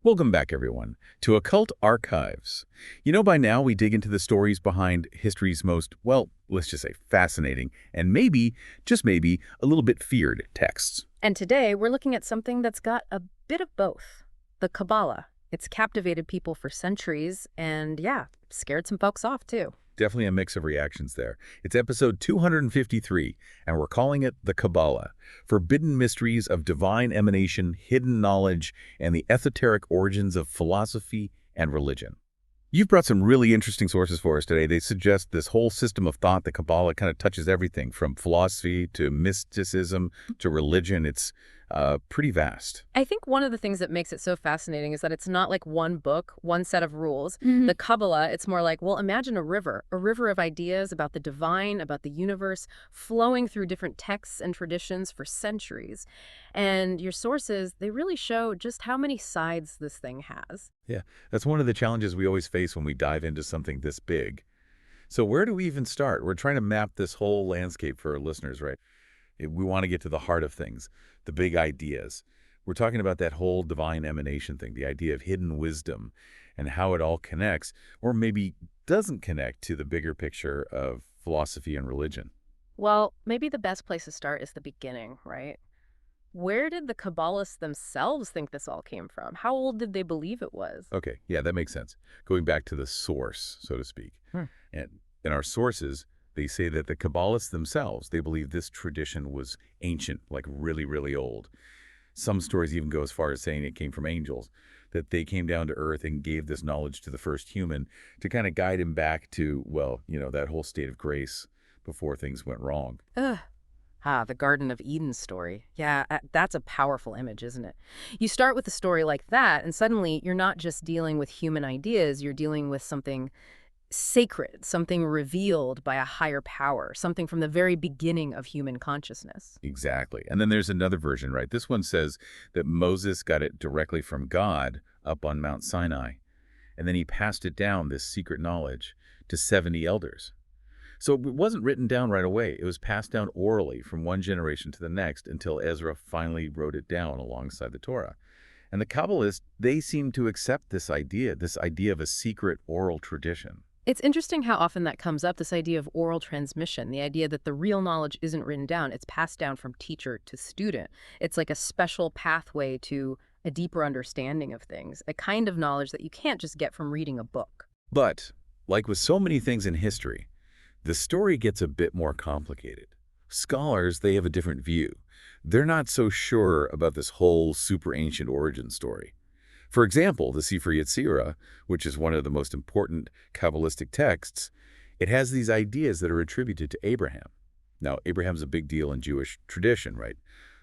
Welcome back, everyone, to Occult Archives. You know, by now we dig into the stories behind history's most, well, let's just say fascinating, and maybe, just maybe, a little bit feared texts. And today we're looking at something that's got a bit of both. The Kabbalah. It's captivated people for centuries and, yeah, scared some folks off too. Definitely a mix of reactions there. It's episode 253, and we're calling it The Kabbalah, Forbidden Mysteries of Divine Emanation, Hidden Knowledge, and the Esoteric Origins of Philosophy and Religion. You've brought some really interesting sources for us today. They suggest this whole system of thought, the Kabbalah, kind of touches everything from philosophy to mysticism to religion. It's pretty vast. I think one of the things that makes it so fascinating is that it's not like one book, one set of rules. The Kabbalah, it's more like, well, imagine a river of ideas about the divine, about the universe, flowing through different texts and traditions for centuries. And your sources, they really show just how many sides this thing has. Yeah, that's one of the challenges we always face when we dive into something this big. So where do we even start? We're trying to map this whole landscape for our listeners, right? We want to get to the heart of things, the big ideas. We're talking about that whole divine emanation thing, the idea of hidden wisdom and how it all connects, or maybe doesn't connect to the bigger picture of philosophy and religion. Well, maybe the best place to start is the beginning, right? Where did the Kabbalists themselves think this all came from? How old did they believe it was? Okay, yeah, that makes sense. Going back to the source, so to speak. And in our sources, they say that the Kabbalists themselves, they believe this tradition was ancient, like really, really old. Some stories even go as far as saying it came from angels, that they came down to earth and gave this knowledge to the first human to kind of guide him back to, well, that whole state of grace before things went wrong. Ugh. Ah, the Garden of Eden story. Yeah, that's a powerful image, isn't it? You start with a story like that, and suddenly you're not just dealing with human ideas, you're dealing with something sacred, something revealed by a higher power, something from the very beginning of human consciousness. Exactly. And then there's another version, right? This one says that Moses got it directly from God up on Mount Sinai, and then he passed it down, this secret knowledge, to 70 elders. So it wasn't written down right away. It was passed down orally from one generation to the next until Ezra finally wrote it down alongside the Torah. And the Kabbalists, they seem to accept this idea of a secret oral tradition. It's interesting how often that comes up, this idea of oral transmission, the idea that the real knowledge isn't written down, it's passed down from teacher to student. It's like a special pathway to a deeper understanding of things, a kind of knowledge that you can't just get from reading a book. But, like with so many things in history, the story gets a bit more complicated. Scholars, they have a different view. They're not so sure about this whole super ancient origin story. For example, the Sefer Yetzirah, which is one of the most important Kabbalistic texts, it has these ideas that are attributed to Abraham. Now, Abraham's a big deal in Jewish tradition, right?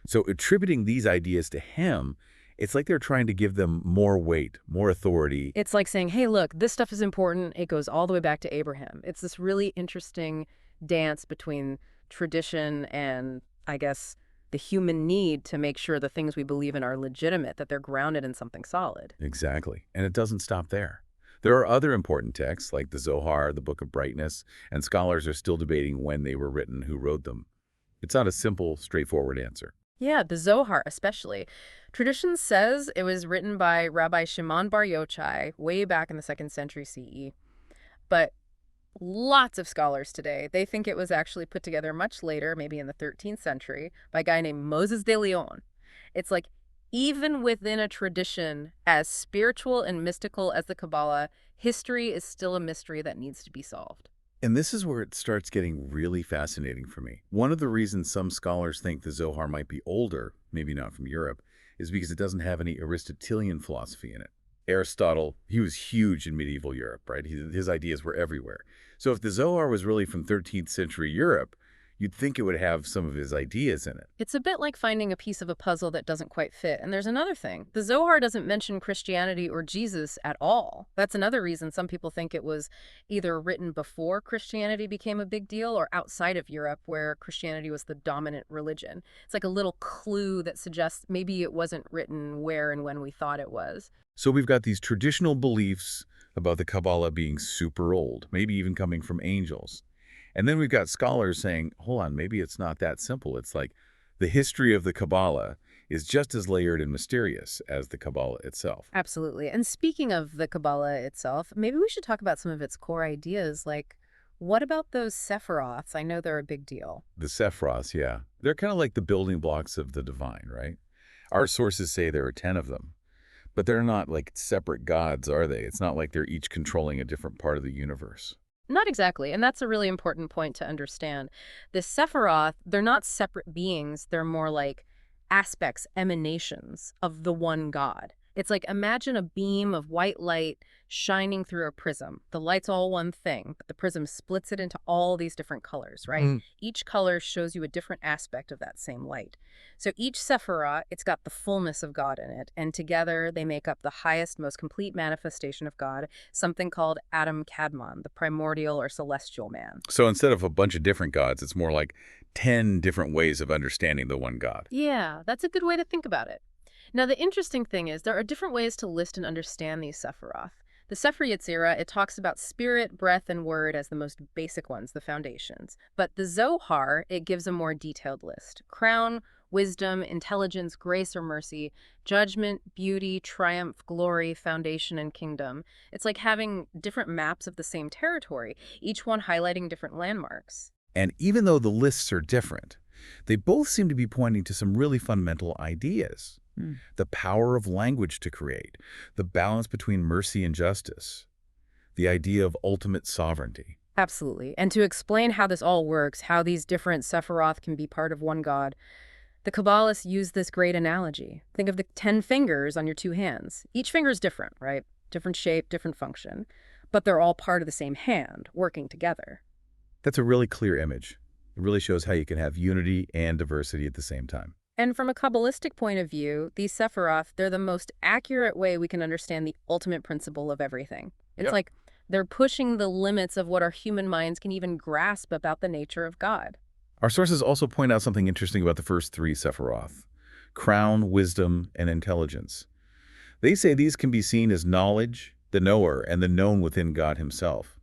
So attributing these ideas to him, it's like they're trying to give them more weight, more authority. It's like saying, hey, look, this stuff is important. It goes all the way back to Abraham. It's this really interesting dance between tradition and, I guess, the human need to make sure the things we believe in are legitimate, that they're grounded in something solid. Exactly. And it doesn't stop there. There are other important texts like the Zohar, the Book of Brightness, and scholars are still debating when they were written, who wrote them. It's not a simple, straightforward answer. Yeah, the Zohar especially. Tradition says it was written by Rabbi Shimon Bar Yochai way back in the 2nd century CE. But lots of scholars today, they think it was actually put together much later, maybe in the 13th century, by a guy named Moses de Leon. It's like, even within a tradition as spiritual and mystical as the Kabbalah, history is still a mystery that needs to be solved. And this is where it starts getting really fascinating for me. One of the reasons some scholars think the Zohar might be older, maybe not from Europe, is because it doesn't have any Aristotelian philosophy in it. Aristotle, he was huge in medieval Europe, right? His ideas were everywhere. So if the Zohar was really from 13th century Europe, you'd think it would have some of his ideas in it. It's a bit like finding a piece of a puzzle that doesn't quite fit. And there's another thing. The Zohar doesn't mention Christianity or Jesus at all. That's another reason some people think it was either written before Christianity became a big deal or outside of Europe where Christianity was the dominant religion. It's like a little clue that suggests maybe it wasn't written where and when we thought it was. So we've got these traditional beliefs about the Kabbalah being super old, maybe even coming from angels. And then we've got scholars saying, hold on, maybe it's not that simple. It's like the history of the Kabbalah is just as layered and mysterious as the Kabbalah itself. Absolutely. And speaking of the Kabbalah itself, maybe we should talk about some of its core ideas, like what about those Sephiroths? I know they're a big deal. The Sephiroths, yeah. They're kind of like the building blocks of the divine, right? Our sources say there are 10 of them. But they're not like separate gods, are they? It's not like they're each controlling a different part of the universe. Not exactly, and that's a really important point to understand. The Sephiroth, they're not separate beings, they're more like aspects, emanations of the one God. It's like imagine a beam of white light shining through a prism. The light's all one thing, but the prism splits it into all these different colors, right? Each color shows you a different aspect of that same light. So each Sephiroth, it's got the fullness of God in it, and together they make up the highest, most complete manifestation of God, something called Adam Kadmon, the primordial or celestial man. So instead of a bunch of different gods, it's more like 10 different ways of understanding the one God. Yeah, that's a good way to think about it. Now, the interesting thing is there are different ways to list and understand these Sephiroth. The Sefer Yetzirah, it talks about spirit, breath, and word as the most basic ones, the foundations. But the Zohar, it gives a more detailed list. Crown, wisdom, intelligence, grace or mercy, judgment, beauty, triumph, glory, foundation, and kingdom. It's like having different maps of the same territory, each one highlighting different landmarks. And even though the lists are different, they both seem to be pointing to some really fundamental ideas. The power of language to create, the balance between mercy and justice, the idea of ultimate sovereignty. Absolutely. And to explain how this all works, how these different Sephiroth can be part of one God, the Kabbalists use this great analogy. Think of the 10 fingers on your two hands. Each finger is different, right? Different shape, different function. But they're all part of the same hand, working together. That's a really clear image. It really shows how you can have unity and diversity at the same time. And from a Kabbalistic point of view, these Sephiroth, they're the most accurate way we can understand the ultimate principle of everything. It's like they're pushing the limits of what our human minds can even grasp about the nature of God. Our sources also point out something interesting about the first three Sephiroth: crown, wisdom, and intelligence. They say these can be seen as knowledge, the knower, and the known within God himself.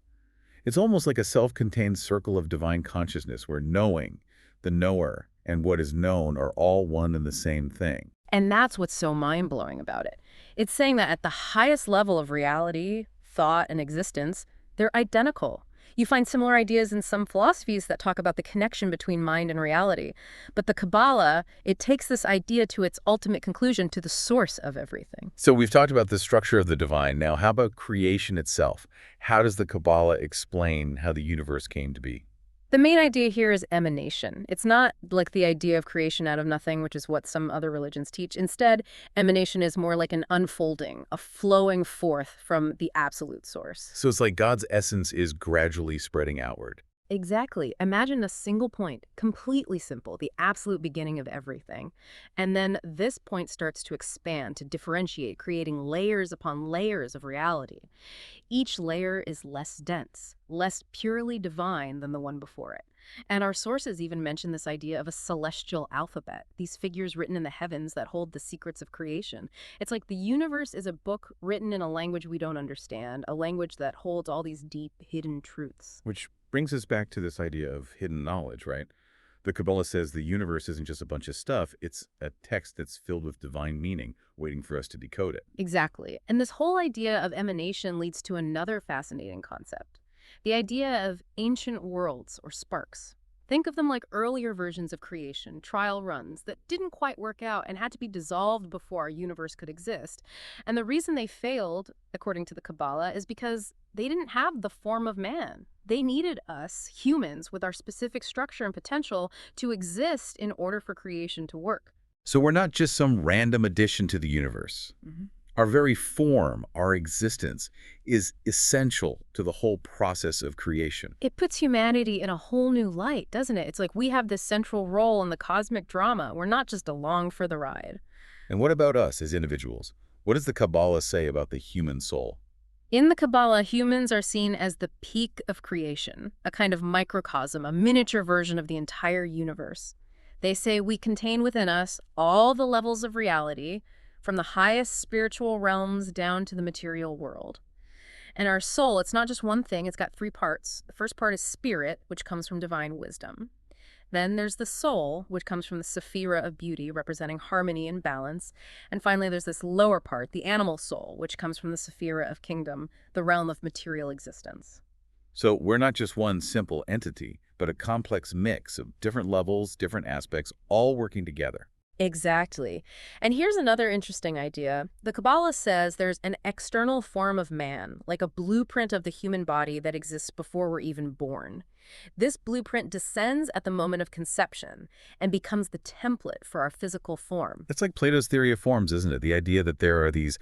It's almost like a self-contained circle of divine consciousness where knowing, the knower, and what is known are all one and the same thing. And that's what's so mind-blowing about it. It's saying that at the highest level of reality, thought, and existence, they're identical. You find similar ideas in some philosophies that talk about the connection between mind and reality. But the Kabbalah, it takes this idea to its ultimate conclusion, to the source of everything. So we've talked about the structure of the divine. Now, how about creation itself? How does the Kabbalah explain how the universe came to be? The main idea here is emanation. It's not like the idea of creation out of nothing, which is what some other religions teach. Instead, emanation is more like an unfolding, a flowing forth from the absolute source. So it's like God's essence is gradually spreading outward. Exactly. Imagine a single point, completely simple, the absolute beginning of everything. And then this point starts to expand, to differentiate, creating layers upon layers of reality. Each layer is less dense, less purely divine than the one before it. And our sources even mention this idea of a celestial alphabet, these figures written in the heavens that hold the secrets of creation. It's like the universe is a book written in a language we don't understand, a language that holds all these deep, hidden truths. Which brings us back to this idea of hidden knowledge, right? The Kabbalah says the universe isn't just a bunch of stuff, it's a text that's filled with divine meaning, waiting for us to decode it. Exactly. And this whole idea of emanation leads to another fascinating concept. The idea of ancient worlds or sparks. Think of them like earlier versions of creation, trial runs that didn't quite work out and had to be dissolved before our universe could exist. And the reason they failed, according to the Kabbalah, is because they didn't have the form of man. They needed us, humans, with our specific structure and potential to exist in order for creation to work. So we're not just some random addition to the universe. Our very form, our existence, is essential to the whole process of creation. It puts humanity in a whole new light, doesn't it? It's like we have this central role in the cosmic drama. We're not just along for the ride. And what about us as individuals? What does the Kabbalah say about the human soul? In the Kabbalah, humans are seen as the peak of creation, a kind of microcosm, a miniature version of the entire universe. They say we contain within us all the levels of reality, from the highest spiritual realms down to the material world. And our soul, it's not just one thing, it's got three parts. The first part is spirit, which comes from divine wisdom. Then there's the soul, which comes from the sephira of beauty, representing harmony and balance. And finally, there's this lower part, the animal soul, which comes from the sephira of kingdom, the realm of material existence. So we're not just one simple entity, but a complex mix of different levels, different aspects, all working together. Exactly. And here's another interesting idea. The Kabbalah says there's an external form of man, like a blueprint of the human body that exists before we're even born. This blueprint descends at the moment of conception and becomes the template for our physical form. It's like Plato's theory of forms, isn't it? The idea that there are these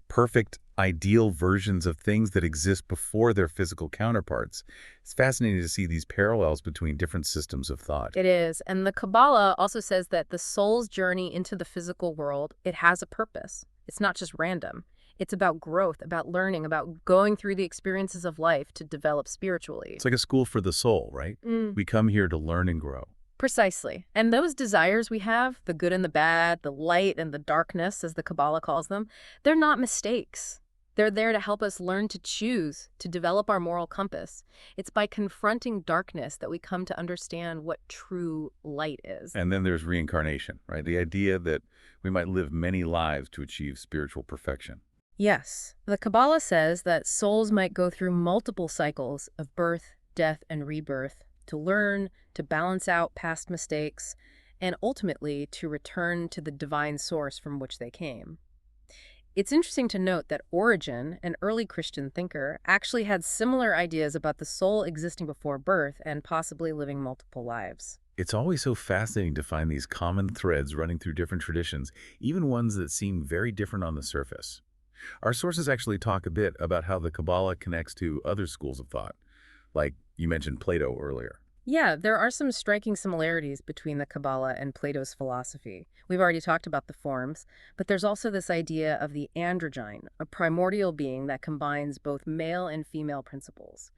perfect, ideal versions of things that exist before their physical counterparts. It's fascinating to see these parallels between different systems of thought. It is. And the Kabbalah also says that the soul's journey into the physical world, it has a purpose. It's not just random. It's about growth, about learning, about going through the experiences of life to develop spiritually. It's like a school for the soul, right? We come here to learn and grow. Precisely. And those desires we have, the good and the bad, the light and the darkness, as the Kabbalah calls them, they're not mistakes. They're there to help us learn to choose, to develop our moral compass. It's by confronting darkness that we come to understand what true light is. And then there's reincarnation, right? The idea that we might live many lives to achieve spiritual perfection. Yes, the Kabbalah says that souls might go through multiple cycles of birth, death, and rebirth to learn, to balance out past mistakes, and ultimately to return to the divine source from which they came. It's interesting to note that Origen, an early Christian thinker, actually had similar ideas about the soul existing before birth and possibly living multiple lives. It's always so fascinating to find these common threads running through different traditions, even ones that seem very different on the surface. Our sources actually talk a bit about how the Kabbalah connects to other schools of thought, like you mentioned Plato earlier. Yeah, there are some striking similarities between the Kabbalah and Plato's philosophy. We've already talked about the forms, but there's also this idea of the androgyne, a primordial being that combines both male and female principles.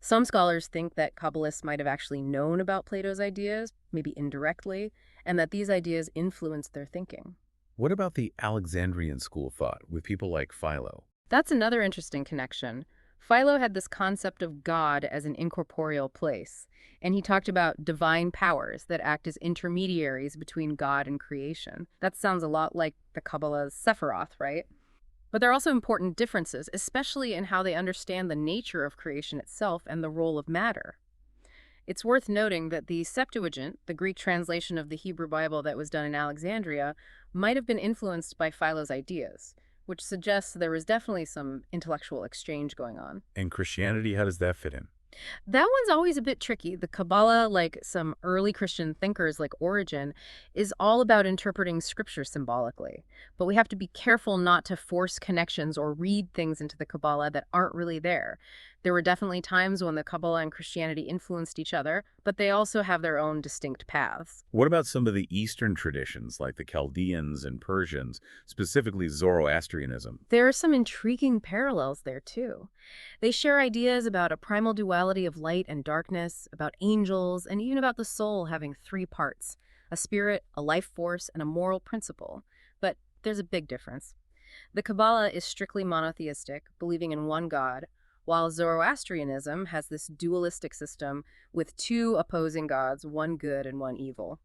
Some scholars think that Kabbalists might have actually known about Plato's ideas, maybe indirectly, and that these ideas influenced their thinking. What about the Alexandrian school of thought with people like Philo? That's another interesting connection. Philo had this concept of God as an incorporeal place, and he talked about divine powers that act as intermediaries between God and creation. That sounds a lot like the Kabbalah's Sephiroth, right? But there are also important differences, especially in how they understand the nature of creation itself and the role of matter. It's worth noting that the Septuagint, the Greek translation of the Hebrew Bible that was done in Alexandria, might have been influenced by Philo's ideas, which suggests there was definitely some intellectual exchange going on. And Christianity, how does that fit in? That one's always a bit tricky. The Kabbalah, like some early Christian thinkers like Origen, is all about interpreting scripture symbolically. But we have to be careful not to force connections or read things into the Kabbalah that aren't really there. There were definitely times when the Kabbalah and Christianity influenced each other, but they also have their own distinct paths. What about some of the Eastern traditions like the Chaldeans and Persians, specifically Zoroastrianism? There are some intriguing parallels there, too. They share ideas about a primal duality of light and darkness, about angels, and even about the soul having three parts: a spirit, a life force, and a moral principle. But there's a big difference. The Kabbalah is strictly monotheistic, believing in one God, while Zoroastrianism has this dualistic system with two opposing gods, one good and one evil.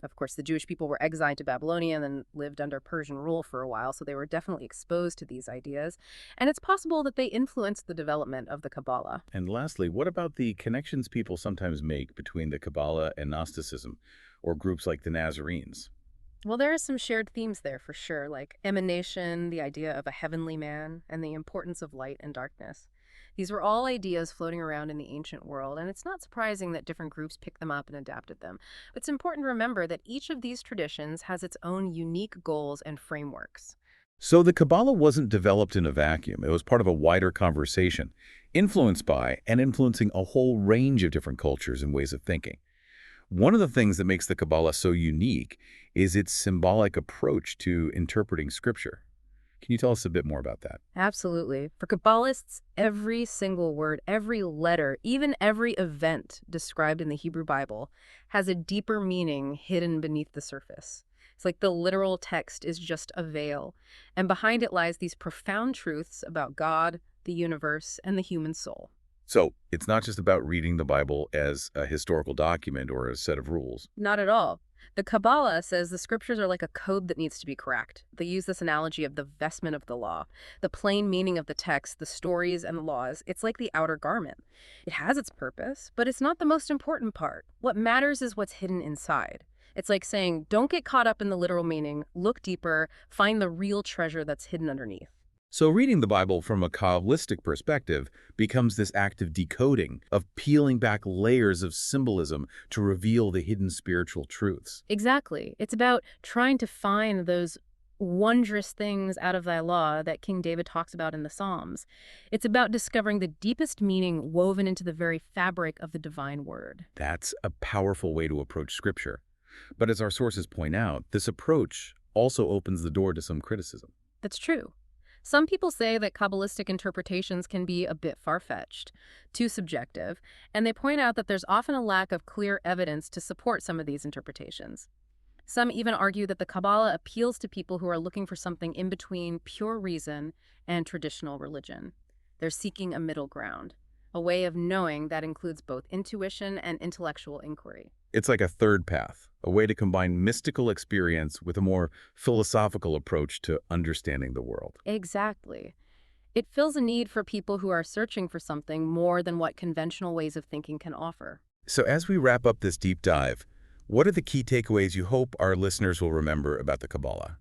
Of course, the Jewish people were exiled to Babylonia and then lived under Persian rule for a while, so they were definitely exposed to these ideas. And it's possible that they influenced the development of the Kabbalah. And lastly, what about the connections people sometimes make between the Kabbalah and Gnosticism, or groups like the Nazarenes? Well, there are some shared themes there for sure, like emanation, the idea of a heavenly man, and the importance of light and darkness. These were all ideas floating around in the ancient world, and it's not surprising that different groups picked them up and adapted them. But it's important to remember that each of these traditions has its own unique goals and frameworks. So the Kabbalah wasn't developed in a vacuum. It was part of a wider conversation, influenced by and influencing a whole range of different cultures and ways of thinking. One of the things that makes the Kabbalah so unique is its symbolic approach to interpreting Scripture. Can you tell us a bit more about that? Absolutely. For Kabbalists, every single word, every letter, even every event described in the Hebrew Bible has a deeper meaning hidden beneath the surface. It's like the literal text is just a veil, and behind it lies these profound truths about God, the universe, and the human soul. So it's not just about reading the Bible as a historical document or a set of rules. Not at all. The Kabbalah says the scriptures are like a code that needs to be cracked. They use this analogy of the vestment of the law. The plain meaning of the text, the stories and the laws, it's like the outer garment. It has its purpose, but it's not the most important part. What matters is what's hidden inside. It's like saying, don't get caught up in the literal meaning, look deeper, find the real treasure that's hidden underneath. So reading the Bible from a Kabbalistic perspective becomes this act of decoding, of peeling back layers of symbolism to reveal the hidden spiritual truths. Exactly. It's about trying to find those wondrous things out of thy law that King David talks about in the Psalms. It's about discovering the deepest meaning woven into the very fabric of the divine word. That's a powerful way to approach Scripture. But as our sources point out, this approach also opens the door to some criticism. That's true. Some people say that Kabbalistic interpretations can be a bit far-fetched, too subjective, and they point out that there's often a lack of clear evidence to support some of these interpretations. Some even argue that the Kabbalah appeals to people who are looking for something in between pure reason and traditional religion. They're seeking a middle ground, a way of knowing that includes both intuition and intellectual inquiry. It's like a third path, a way to combine mystical experience with a more philosophical approach to understanding the world. Exactly. It fills a need for people who are searching for something more than what conventional ways of thinking can offer. So as we wrap up this deep dive, what are the key takeaways you hope our listeners will remember about the Kabbalah?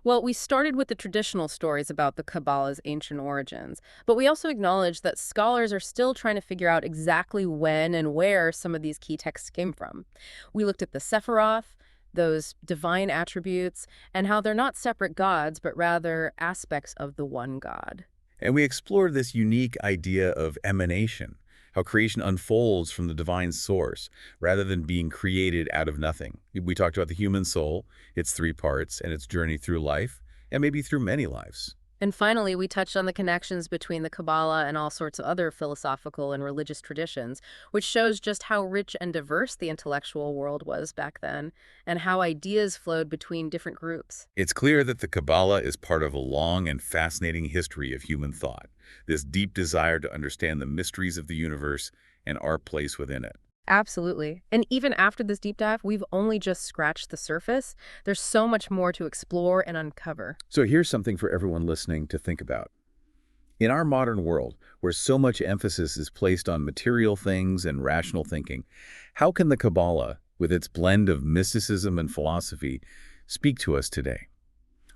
Well, we started with the traditional stories about the Kabbalah's ancient origins, but we also acknowledge that scholars are still trying to figure out exactly when and where some of these key texts came from. We looked at the Sephiroth, those divine attributes, and how they're not separate gods, but rather aspects of the one God. And we explored this unique idea of emanation, how creation unfolds from the divine source rather than being created out of nothing. We talked about the human soul, its three parts, and its journey through life, and maybe through many lives. And finally, we touched on the connections between the Kabbalah and all sorts of other philosophical and religious traditions, which shows just how rich and diverse the intellectual world was back then, and how ideas flowed between different groups. It's clear that the Kabbalah is part of a long and fascinating history of human thought, this deep desire to understand the mysteries of the universe and our place within it. Absolutely. And even after this deep dive, we've only just scratched the surface. There's so much more to explore and uncover. So here's something for everyone listening to think about. In our modern world, where so much emphasis is placed on material things and rational thinking, how can the Kabbalah, with its blend of mysticism and philosophy, speak to us today?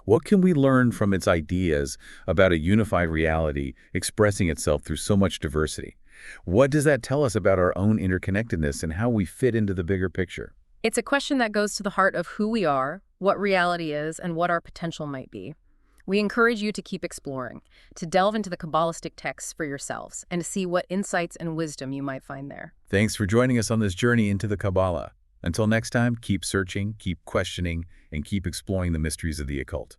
What can we learn from its ideas about a unified reality expressing itself through so much diversity? What does that tell us about our own interconnectedness and how we fit into the bigger picture? It's a question that goes to the heart of who we are, what reality is, and what our potential might be. We encourage you to keep exploring, to delve into the Kabbalistic texts for yourselves, and to see what insights and wisdom you might find there. Thanks for joining us on this journey into the Kabbalah. Until next time, keep searching, keep questioning, and keep exploring the mysteries of the occult.